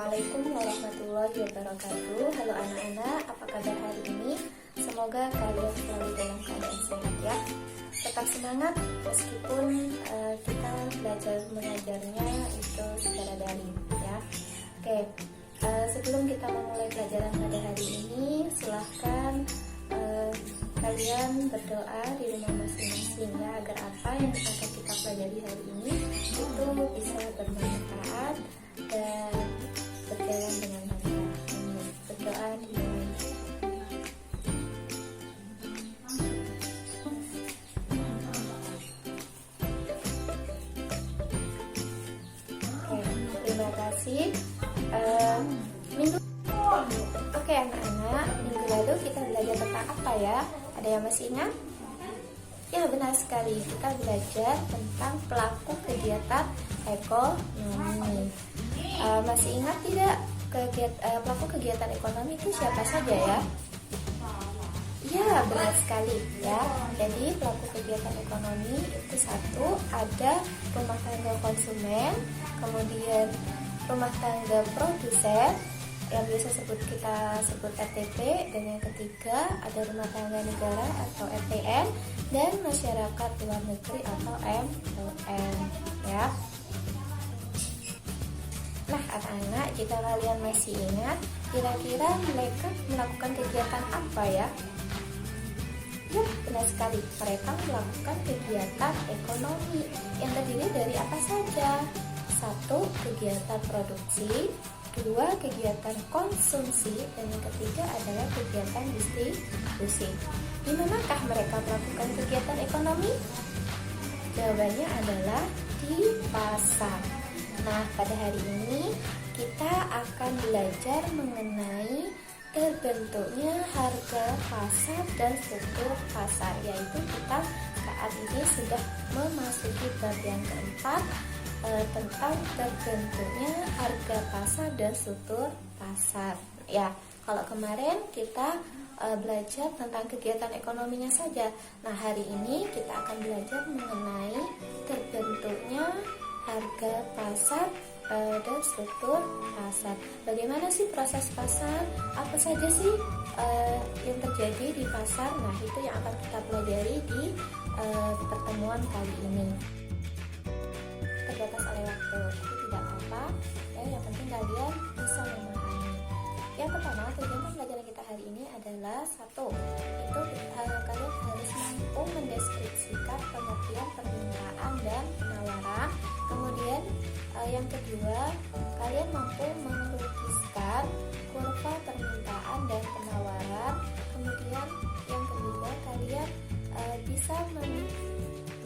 Assalamualaikum warahmatullahi wabarakatuh. Halo anak-anak, apa kabar hari ini? Semoga kalian selalu dalam keadaan sehat ya. Tetap semangat meskipun kita belajar mengajarnya itu secara daring ya. Oke, sebelum kita memulai pelajaran pada hari ini, silahkan kalian berdoa di rumah masing-masing ya, agar apa yang akan kita pelajari hari ini itu bisa bermanfaat dan berjalan dengan lancar. Berdoa dimulai. Oke, terima kasih. Oke anak-anak, minggu lalu kita belajar tentang apa ya? Ada yang masih ingat? Ya, benar sekali, kita belajar tentang pelaku kegiatan ekonomi. Masih ingat tidak pelaku kegiatan ekonomi itu siapa saja ya? Ya, benar sekali ya. Jadi pelaku kegiatan ekonomi itu satu, ada rumah tangga konsumen, kemudian rumah tangga produsen yang biasa kita sebut RTP, dan yang ketiga ada rumah tangga negara atau RTN, dan masyarakat luar negeri atau MLN ya. Nah anak-anak, jika kalian masih ingat, kira-kira mereka melakukan kegiatan apa ya? Ya, benar sekali, mereka melakukan kegiatan ekonomi yang terdiri dari apa saja? Satu, kegiatan produksi, kedua, kegiatan konsumsi, dan yang ketiga adalah kegiatan distribusi. Di manakah mereka melakukan kegiatan ekonomi? Jawabannya adalah di pasar. Nah, pada hari ini kita akan belajar mengenai terbentuknya harga pasar dan struktur pasar, yaitu kita saat ini sudah memasuki bab yang keempat tentang terbentuknya harga pasar dan struktur pasar. Ya, kalau kemarin kita belajar tentang kegiatan ekonominya saja. Nah, hari ini kita akan belajar mengenai terbentuknya harga pasar dan struktur pasar. Bagaimana sih proses pasar? Apa saja sih yang terjadi di pasar? Nah, itu yang akan kita pelajari di pertemuan kali ini. Terbatas oleh waktu, tapi tidak apa-apa ya, yang penting kalian bisa memahami. Yang pertama, tujuan pelajaran kita hari ini adalah satu, itu kalian harus mampu mendeskripsikan pengertian permintaan dan penawaran. Kemudian yang kedua, kalian mampu melukiskan kurva permintaan dan penawaran. Kemudian yang ketiga, kalian bisa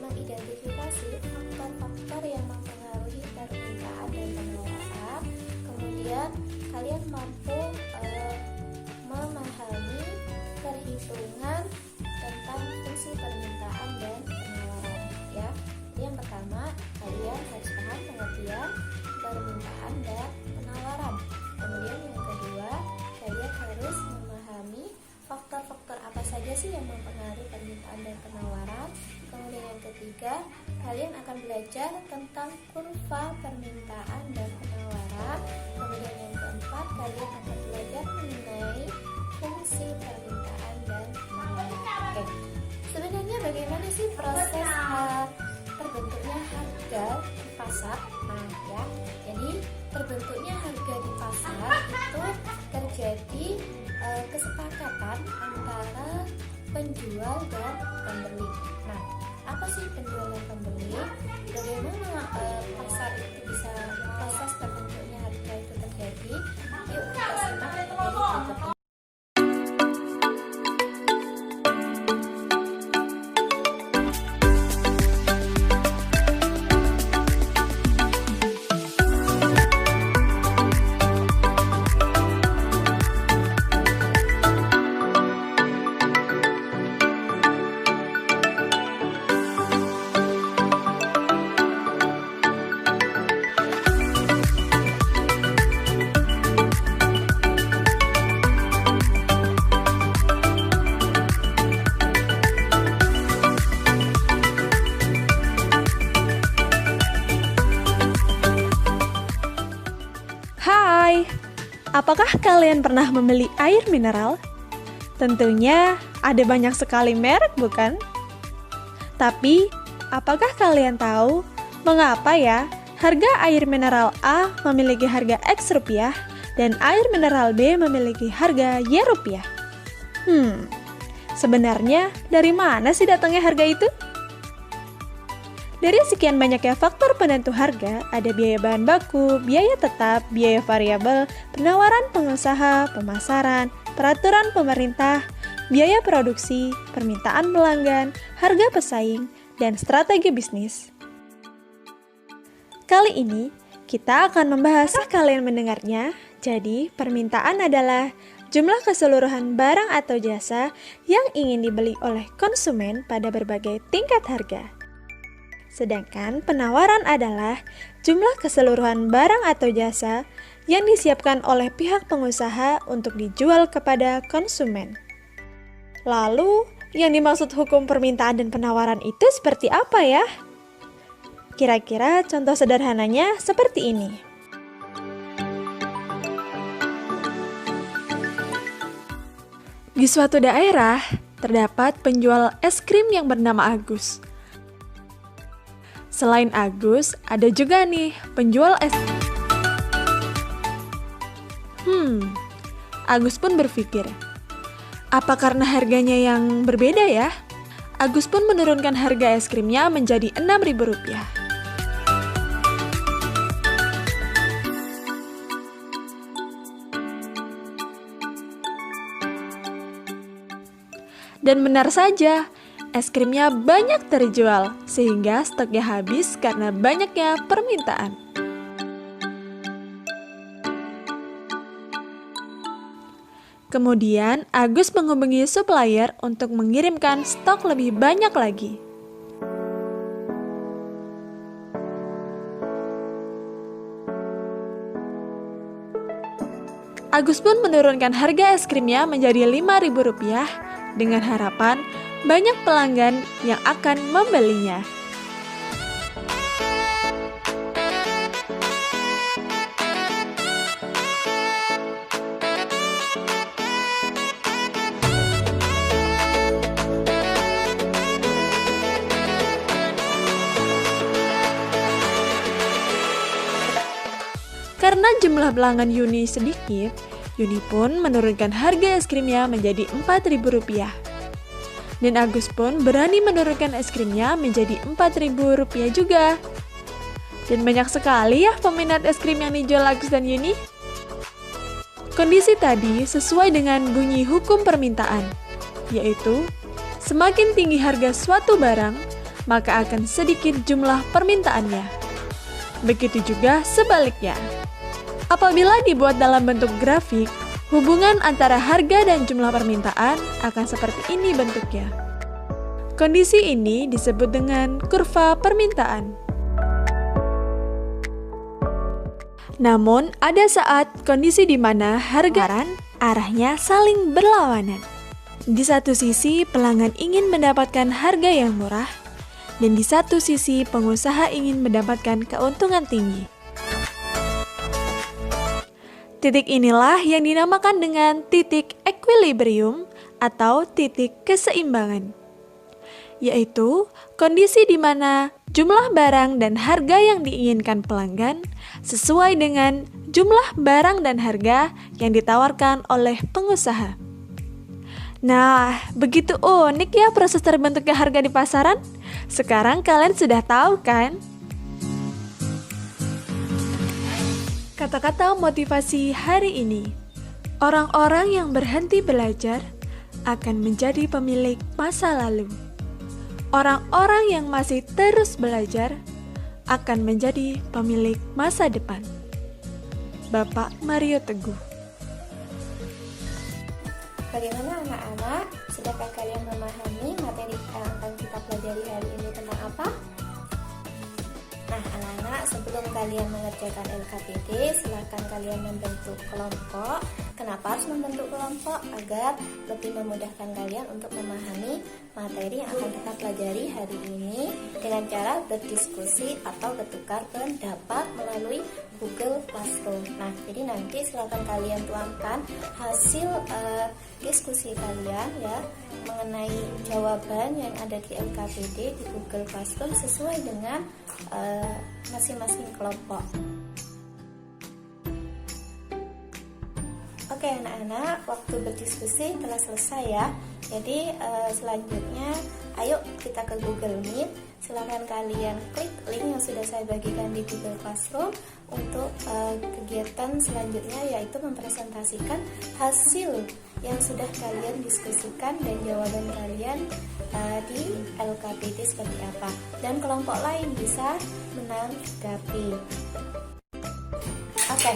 mengidentifikasi faktor-faktor yang mempengaruhi permintaan dan penawaran. Kemudian kalian mampu memahami perhitungan tentang fungsi permintaan dan penawaran ya. Yang pertama, kalian harus paham pengertian permintaan dan penawaran. Kemudian yang kedua, kalian harus memahami faktor-faktor apa saja sih yang mempengaruhi permintaan dan penawaran. Kemudian yang ketiga, kalian akan belajar tentang kurva permintaan dan penawaran. Kemudian yang keempat, kalian akan belajar mengenai fungsi permintaan dan penawaran. Oke, sebenarnya bagaimana sih proses terbentuknya harga di pasar? Nah ya, jadi terbentuknya harga di pasar itu terjadi kesepakatan antara penjual dan pembeli. Nah, apa sih penjual dan pembeli? Bagaimana pasar itu bisa, proses terbentuknya harga itu terjadi? Yuk kita simak materi berikut. Apakah kalian pernah membeli air mineral? Tentunya ada banyak sekali merek, bukan? Tapi, apakah kalian tahu mengapa ya harga air mineral A memiliki harga X rupiah dan air mineral B memiliki harga Y rupiah? Sebenarnya dari mana sih datangnya harga itu? Dari sekian banyaknya faktor penentu harga, ada biaya bahan baku, biaya tetap, biaya variabel, penawaran pengusaha, pemasaran, peraturan pemerintah, biaya produksi, permintaan pelanggan, harga pesaing, dan strategi bisnis. Kali ini, kita akan membahas kalian mendengarnya. Jadi, permintaan adalah jumlah keseluruhan barang atau jasa yang ingin dibeli oleh konsumen pada berbagai tingkat harga. Sedangkan penawaran adalah jumlah keseluruhan barang atau jasa yang disiapkan oleh pihak pengusaha untuk dijual kepada konsumen. Lalu, yang dimaksud hukum permintaan dan penawaran itu seperti apa ya? Kira-kira contoh sederhananya seperti ini. Di suatu daerah, terdapat penjual es krim yang bernama Agus. Selain Agus, ada juga nih penjual es. Agus pun berpikir, apa karena harganya yang berbeda ya? Agus pun menurunkan harga es krimnya menjadi Rp6.000. Dan benar saja, es krimnya banyak terjual, sehingga stoknya habis karena banyaknya permintaan. Kemudian, Agus menghubungi supplier untuk mengirimkan stok lebih banyak lagi. Agus pun menurunkan harga es krimnya menjadi Rp5.000 dengan harapan banyak pelanggan yang akan membelinya. Karena jumlah pelanggan Yuni sedikit, Yuni pun menurunkan harga es krimnya menjadi Rp4.000. Dan Agus pun berani menurunkan es krimnya menjadi Rp4.000 juga. Dan banyak sekali ya peminat es krim yang dijual Agus dan Yuni. Kondisi tadi sesuai dengan bunyi hukum permintaan, yaitu semakin tinggi harga suatu barang, maka akan sedikit jumlah permintaannya. Begitu juga sebaliknya. Apabila dibuat dalam bentuk grafik, hubungan antara harga dan jumlah permintaan akan seperti ini bentuknya. Kondisi ini disebut dengan kurva permintaan. Namun, ada saat kondisi di mana harga arahnya saling berlawanan. Di satu sisi, pelanggan ingin mendapatkan harga yang murah, dan di satu sisi, pengusaha ingin mendapatkan keuntungan tinggi. Titik inilah yang dinamakan dengan titik equilibrium atau titik keseimbangan, yaitu kondisi di mana jumlah barang dan harga yang diinginkan pelanggan sesuai dengan jumlah barang dan harga yang ditawarkan oleh pengusaha. Nah, begitu unik ya proses terbentuknya harga di pasaran. Sekarang kalian sudah tahu kan? Kata-kata motivasi hari ini, orang-orang yang berhenti belajar akan menjadi pemilik masa lalu. Orang-orang yang masih terus belajar akan menjadi pemilik masa depan. Bapak Mario Teguh. Bagaimana anak-anak? Sudahkah kalian memahami materi yang akan kita pelajari hari ini tentang apa? Nah, anak-anak, sebelum kalian mengerjakan LKPD, silakan kalian membentuk kelompok Kenapa harus membentuk kelompok? Agar lebih memudahkan kalian untuk memahami materi yang akan kita pelajari hari ini dengan cara berdiskusi atau bertukar pendapat melalui Google Classroom. Nah, jadi nanti silakan kalian tuangkan hasil diskusi kalian ya mengenai jawaban yang ada di LKPD di Google Classroom sesuai dengan masing-masing kelompok. Oke anak-anak, waktu berdiskusi telah selesai ya. Jadi selanjutnya ayo kita ke Google Meet. Silakan kalian klik link yang sudah saya bagikan di Google Classroom untuk kegiatan selanjutnya, yaitu mempresentasikan hasil yang sudah kalian diskusikan dan jawaban kalian di LKPD seperti apa. Dan kelompok lain bisa menanggapi. Oke.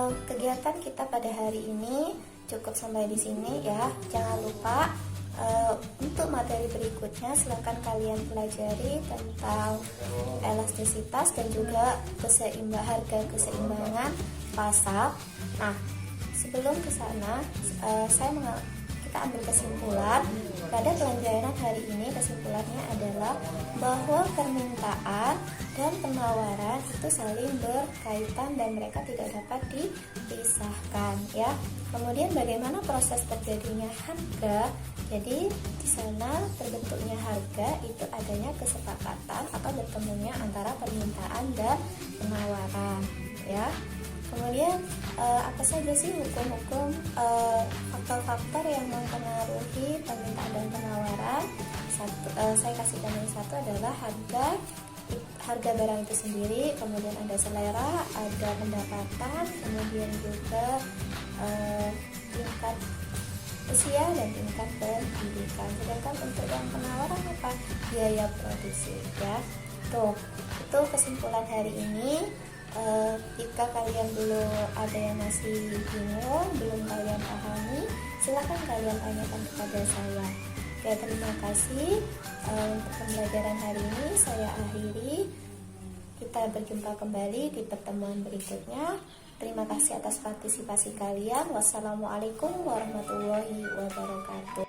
Kegiatan kita pada hari ini cukup sampai di sini ya. Jangan lupa untuk materi berikutnya silakan kalian pelajari tentang elastisitas dan juga harga keseimbangan pasar. Nah, sebelum ke sana kita ambil kesimpulan pada pelajaran hari ini. Kesimpulannya adalah bahwa permintaan dan penawaran itu saling berkaitan dan mereka tidak dapat dipisahkan ya. Kemudian bagaimana proses terjadinya harga? Jadi di sana terbentuknya harga itu adanya kesepakatan atau bertemunya antara permintaan dan penawaran ya. Kemudian apa saja sih hukum-hukum faktor-faktor yang mempengaruhi permintaan dan penawaran? Saya kasihkan yang satu adalah harga barang itu sendiri, kemudian ada selera, ada pendapatan, kemudian juga tingkat usia dan tingkat pendidikan. Sedangkan untuk yang penawaran apa? Biaya produksi ya. Tuh, itu kesimpulan hari ini. Jika kalian belum ada yang masih bingung, belum kalian pahami, silakan kalian tanyakan kepada saya. Oke, terima kasih untuk pembelajaran hari ini. Saya akhiri. Kita berjumpa kembali di pertemuan berikutnya. Terima kasih atas partisipasi kalian. Wassalamualaikum warahmatullahi wabarakatuh.